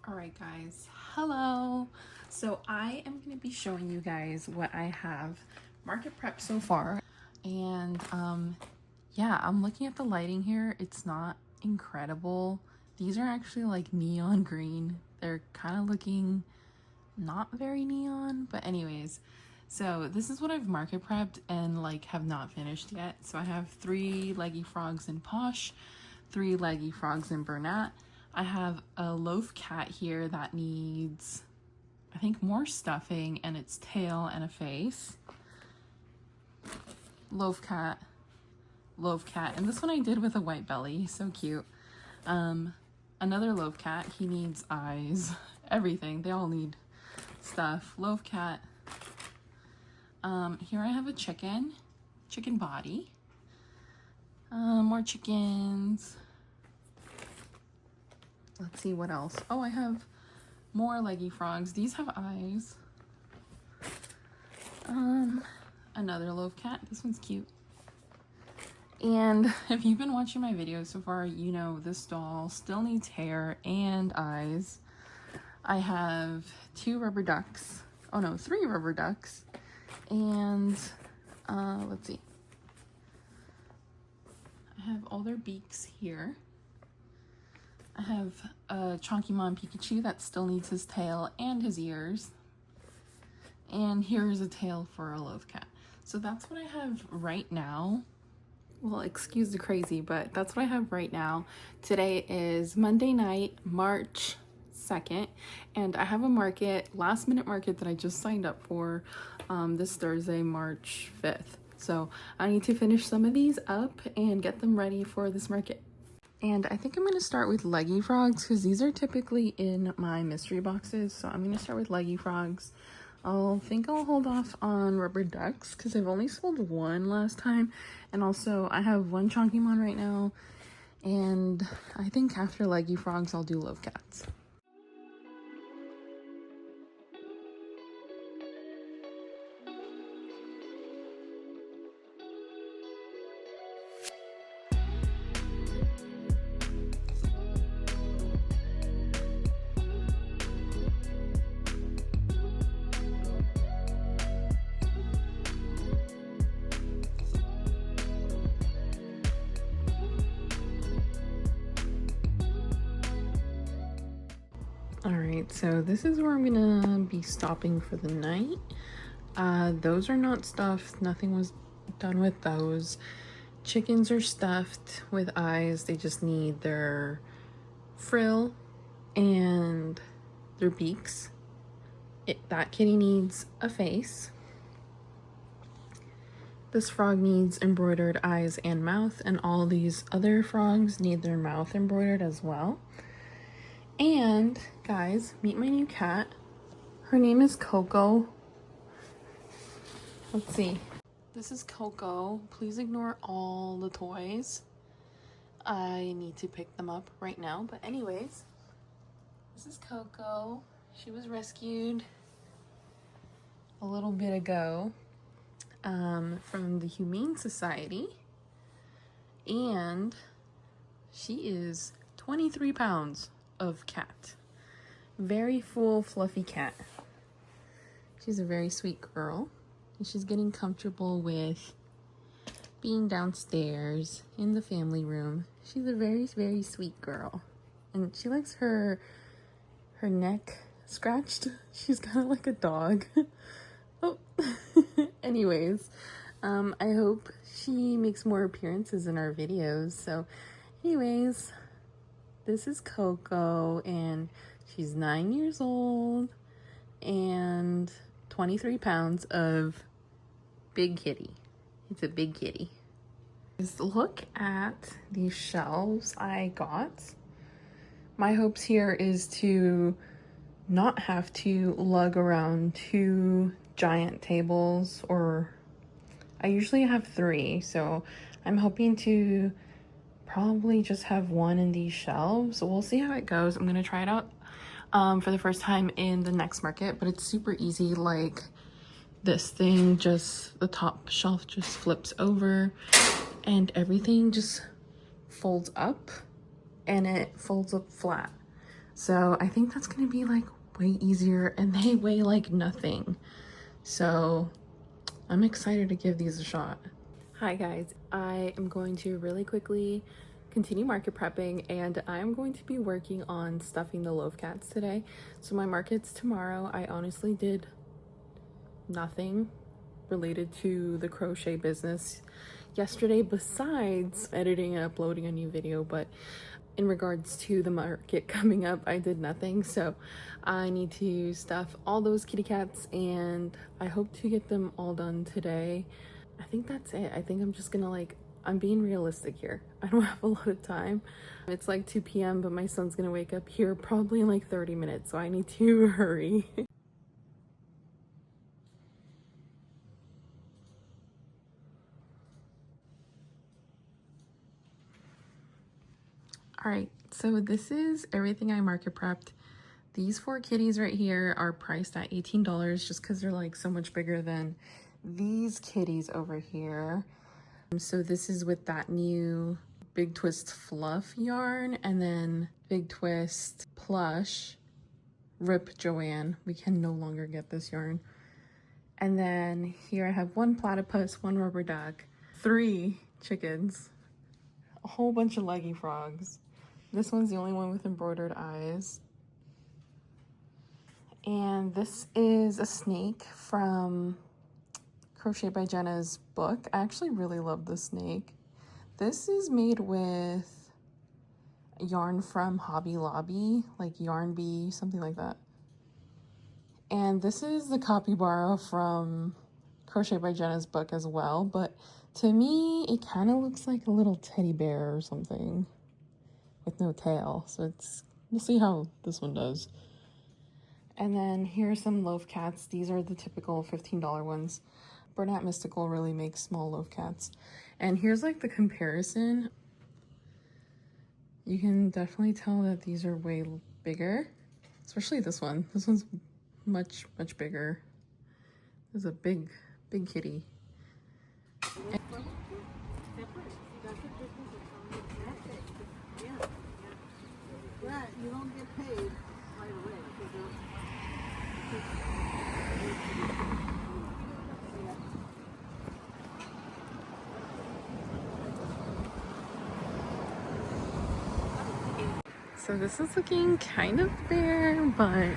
All right, guys, hello. So I am going to be showing you guys what I have market prep so far. And yeah, I'm looking at the lighting here. It's not incredible. These are actually like neon green. They're kind of looking not very neon, but anyways. So this is what I've market prepped and like have not finished yet. So I have 3 leggy frogs in Posh, 3 leggy frogs in Bernat. I have a loaf cat here that needs, I think, more stuffing and its tail and a face. Loaf cat, and this one I did with a white belly, so cute. Another loaf cat, he needs eyes, everything, they all need stuff. Loaf cat. Here I have a chicken body. More chickens. Let's see what else. Oh, I have more leggy frogs. These have eyes. Another loaf cat. This one's cute. And if you've been watching my videos so far, you know this doll still needs hair and eyes. I have 2 rubber ducks. Oh no, 3 rubber ducks. And let's see. I have all their beaks here. I have a Chonkymon Pikachu that still needs his tail and his ears. And here's a tail for a loaf cat. So that's what I have right now. Well, excuse the crazy, but that's what I have right now. Today is Monday night, March 2nd, and I have a market, last minute market that I just signed up for this Thursday, March 5th. So I need to finish some of these up and get them ready for this market. And I think I'm going to start with leggy frogs because these are typically in my mystery boxes. So I'm going to start with leggy frogs. I'll hold off on rubber ducks because I've only sold 1 last time. And also I have 1 Chonkymon right now. And I think after leggy frogs, I'll do loaf cats. Alright, so this is where I'm gonna be stopping for the night. Those are not stuffed, nothing was done with those. Chickens are stuffed with eyes, they just need their frill and their beaks. That kitty needs a face. This frog needs embroidered eyes and mouth, and all these other frogs need their mouth embroidered as well. And guys, meet my new cat. Her name is Coco. Let's see. This is Coco. Please ignore all the toys. I need to pick them up right now. But anyways, this is Coco. She was rescued a little bit ago from the Humane Society. And she is 23 pounds of cat. Very full, fluffy cat. She's a very sweet girl. And she's getting comfortable with being downstairs in the family room. She's a very, very sweet girl. And she likes her neck scratched. She's kind of like a dog. Oh. Anyways, I hope she makes more appearances in our videos. So anyways, this is Coco, and she's 9 years old and 23 pounds of big kitty. It's a big kitty. Just look at these shelves I got. My hopes here is to not have to lug around 2 giant tables, or I usually have 3, so I'm hoping to probably just have 1 in these shelves. We'll see how it goes. I'm gonna try it out for the first time in the next market, but it's super easy. Like this thing, just the top shelf just flips over and everything just folds up, and it folds up flat. So I think that's gonna be like way easier, and they weigh like nothing. So I'm excited to give these a shot. Hi guys, I am going to really quickly continue market prepping, and I'm going to be working on stuffing the loaf cats today. So my market's tomorrow. I honestly did nothing related to the crochet business yesterday besides editing and uploading a new video, but in regards to the market coming up, I did nothing. So I need to stuff all those kitty cats, and I hope to get them all done today. I think that's it. I think I'm just gonna I'm being realistic here. I don't have a lot of time. It's like 2 p.m. but my son's gonna wake up here probably in like 30 minutes, so I need to hurry. All right, so this is everything I market prepped. These 4 kitties right here are priced at $18 just because they're like so much bigger than these kitties over here. So this is with that new Big Twist fluff yarn, and then Big Twist plush Rip Joanne. We can no longer get this yarn. And then here I have 1 platypus, 1 rubber duck, 3 chickens, a whole bunch of leggy frogs. This one's the only one with embroidered eyes. And this is a snake from Crochet by Jenna's book. I actually really love this snake. This is made with yarn from Hobby Lobby, like Yarn Bee, something like that. And this is the capybara from Crochet by Jenna's book as well, but to me it kind of looks like a little teddy bear or something with no tail. So we'll see how this one does. And then here are some loaf cats. These are the typical $15 ones. Bernat Mystical really makes small loaf cats. And here's like the comparison. You can definitely tell that these are way bigger, especially this one. This one's much bigger. This is a big kitty. You don't get paid right away. So this is looking kind of bare, but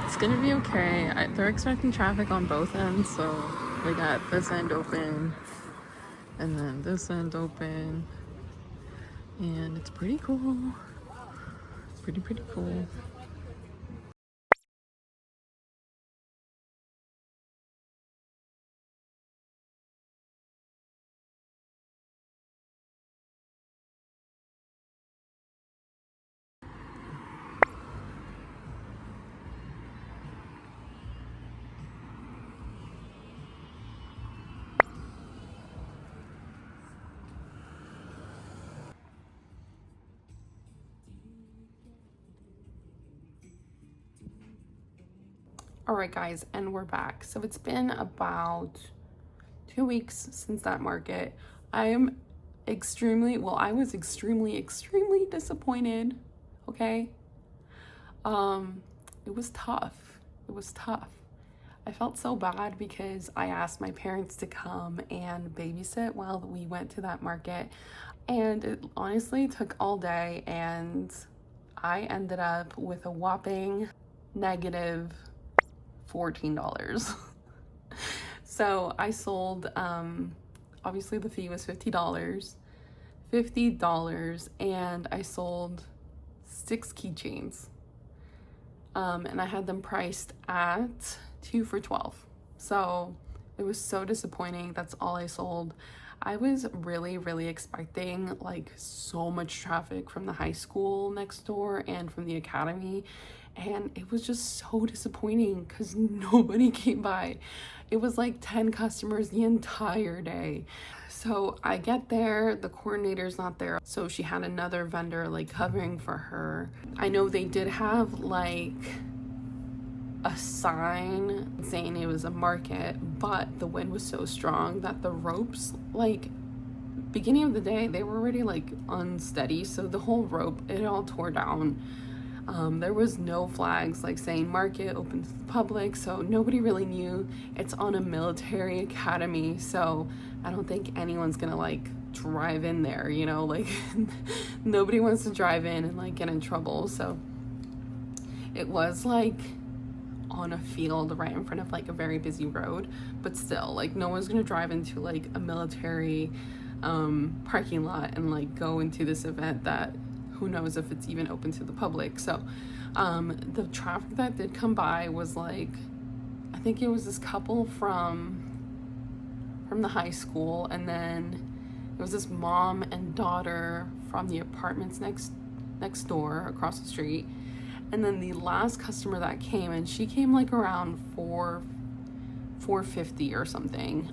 it's gonna be okay. They're expecting traffic on both ends, so we got this end open and then this end open, and it's pretty cool. Pretty cool. All right guys, and we're back. So it's been about 2 weeks since that market. I was extremely disappointed, okay? It was tough. I felt so bad because I asked my parents to come and babysit while we went to that market, and it honestly took all day, and I ended up with a whopping negative $14. So I sold, obviously the fee was $50, and I sold 6 keychains. And I had them priced at 2 for $12. So it was so disappointing. That's all I sold. I was really expecting like so much traffic from the high school next door and from the academy, and it was just so disappointing because nobody came by. It was like 10 customers the entire day. So I get there, the coordinator's not there, so she had another vendor like covering for her. I know they did have like a sign saying it was a market, but the wind was so strong that the ropes, like beginning of the day, they were already like unsteady, so the whole rope, it all tore down. There was no flags like saying market open to the public, so nobody really knew. It's on a military academy, so I don't think anyone's gonna like drive in there, you know, like nobody wants to drive in and like get in trouble. So it was like on a field right in front of like a very busy road, but still, like, no one's gonna drive into like a military parking lot and like go into this event that who knows if it's even open to the public. So the traffic that did come by was like, I think it was this couple from the high school, and then it was this mom and daughter from the apartments next door across the street. And then the last customer that came, and she came like around 4:50 or something.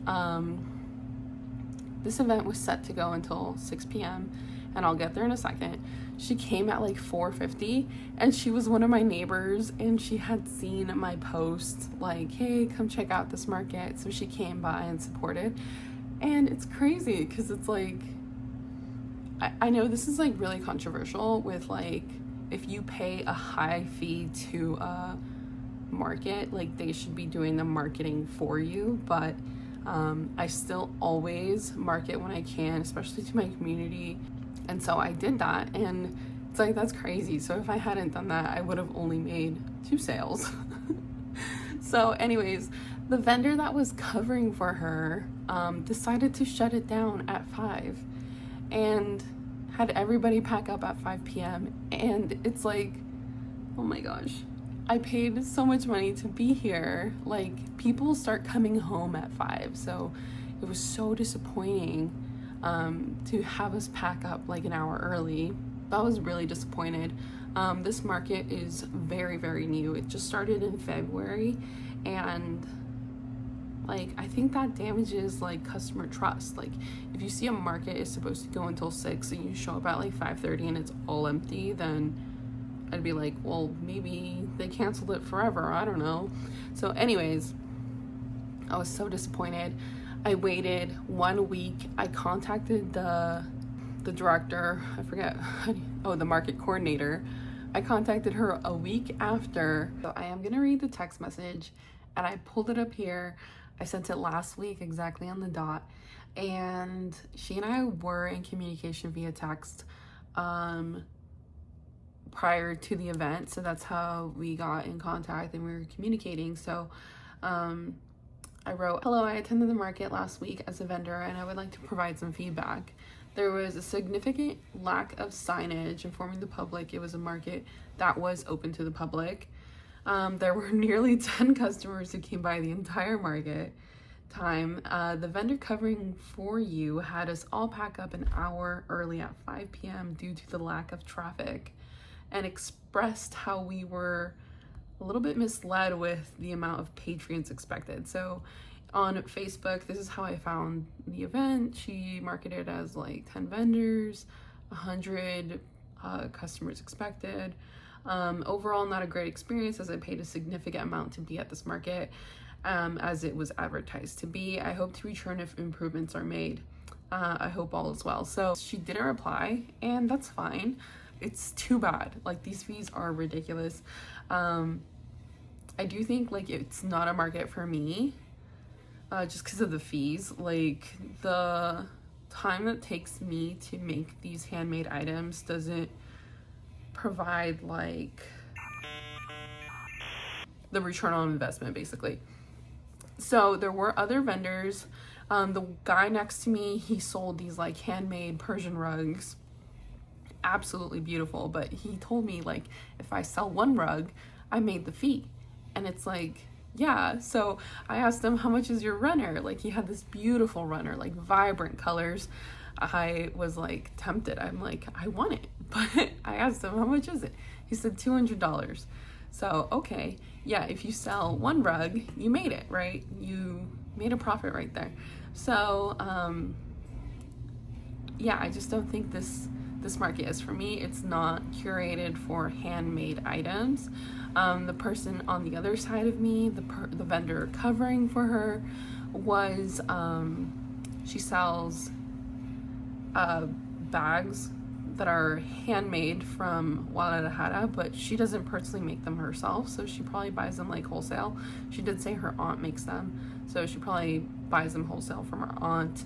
This event was set to go until 6 p.m. and I'll get there in a second. She came at like 4:50, and she was one of my neighbors, and she had seen my post like, hey, come check out this market. So she came by and supported. And it's crazy because it's like, I know this is like really controversial with like, if you pay a high fee to a market, like they should be doing the marketing for you. But I still always market when I can, especially to my community. And so I did that, and it's like, that's crazy. So if I hadn't done that, I would have only made 2 sales. So anyways, the vendor that was covering for her decided to shut it down at 5 and had everybody pack up at 5 p.m. And it's like, oh my gosh, I paid so much money to be here. Like, people start coming home at 5. So it was so disappointing to have us pack up like an hour early. I was really disappointed. This market is very, very new. It just started in February, and like, I think that damages like customer trust. Like, if you see a market is supposed to go until 6 and you show up at like 5:30 and it's all empty, then I'd be like, well, maybe they canceled it forever, I don't know. So anyways, I was so disappointed. I waited 1 week. I contacted the director, I forget, the market coordinator. I contacted her a week after. So I am gonna read the text message, and I pulled it up here. I sent it last week exactly on the dot, and she and I were in communication via text prior to the event. So that's how we got in contact and we were communicating. So I wrote, hello, I attended the market last week as a vendor, and I would like to provide some feedback. There was a significant lack of signage informing the public it was a market that was open to the public. There were nearly 10 customers who came by the entire market time. The vendor covering for you had us all pack up an hour early at 5 p.m. due to the lack of traffic, and expressed how we were a little bit misled with the amount of patrons expected. So on Facebook, this is how I found the event. She marketed as like 10 vendors, 100 customers expected. Overall, not a great experience, as I paid a significant amount to be at this market, as it was advertised to be. I hope to return if improvements are made. I hope all is well. So she didn't reply, and that's fine. It's too bad. Like, these fees are ridiculous. I do think like it's not a market for me, just because of the fees. Like, the time it takes me to make these handmade items doesn't provide like the return on investment, basically. So there were other vendors. The guy next to me, he sold these like handmade Persian rugs, absolutely beautiful, but he told me like, if I sell 1 rug, I made the fee. And it's like, yeah. So I asked him, how much is your runner? Like, he had this beautiful runner, like vibrant colors. I was like tempted. I'm like, I want it. But I asked him, how much is it? He said $200. So, okay, yeah, if you sell 1 rug, you made it, right? You made a profit right there. So, yeah, I just don't think this market is for me. It's not curated for handmade items. The person on the other side of me, the vendor covering for her, she sells bags that are handmade from Guadalajara, but she doesn't personally make them herself, so she probably buys them like wholesale. She did say her aunt makes them, so she probably buys them wholesale from her aunt.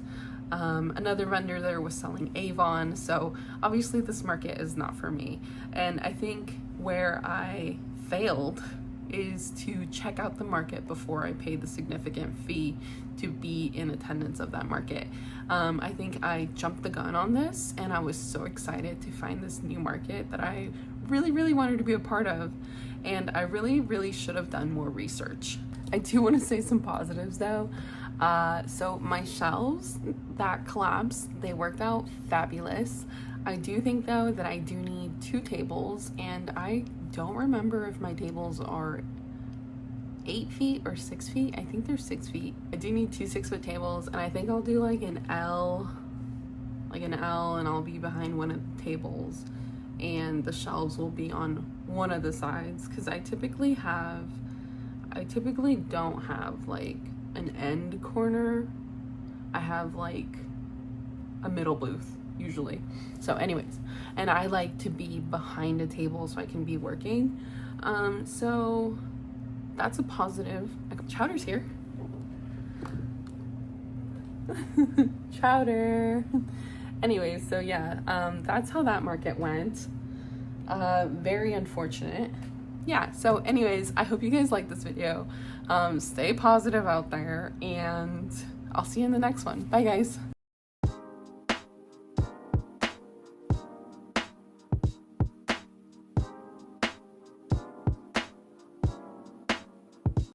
Another vendor there was selling Avon, so obviously this market is not for me. And I think where I failed is to check out the market before I paid the significant fee to be in attendance of that market. I think I jumped the gun on this, and I was so excited to find this new market that I really wanted to be a part of, and I really should have done more research. I do want to say some positives though. So my shelves that collapsed, they worked out fabulous. I do think though that I do need 2 tables, and I don't remember if my tables are 8 feet or 6 feet. I think they're 6 feet. I do need 2 6-foot tables, and I think I'll do like an L, and I'll be behind one of the tables, and the shelves will be on one of the sides, because I typically don't have like an end corner. I have like a middle booth usually. So anyways, and I like to be behind a table so I can be working. So that's a positive. Chowder's here. Chowder. Anyways, so yeah, that's how that market went. Very unfortunate. Yeah, so anyways, I hope you guys like this video. Stay positive out there, and I'll see you in the next one. Bye guys.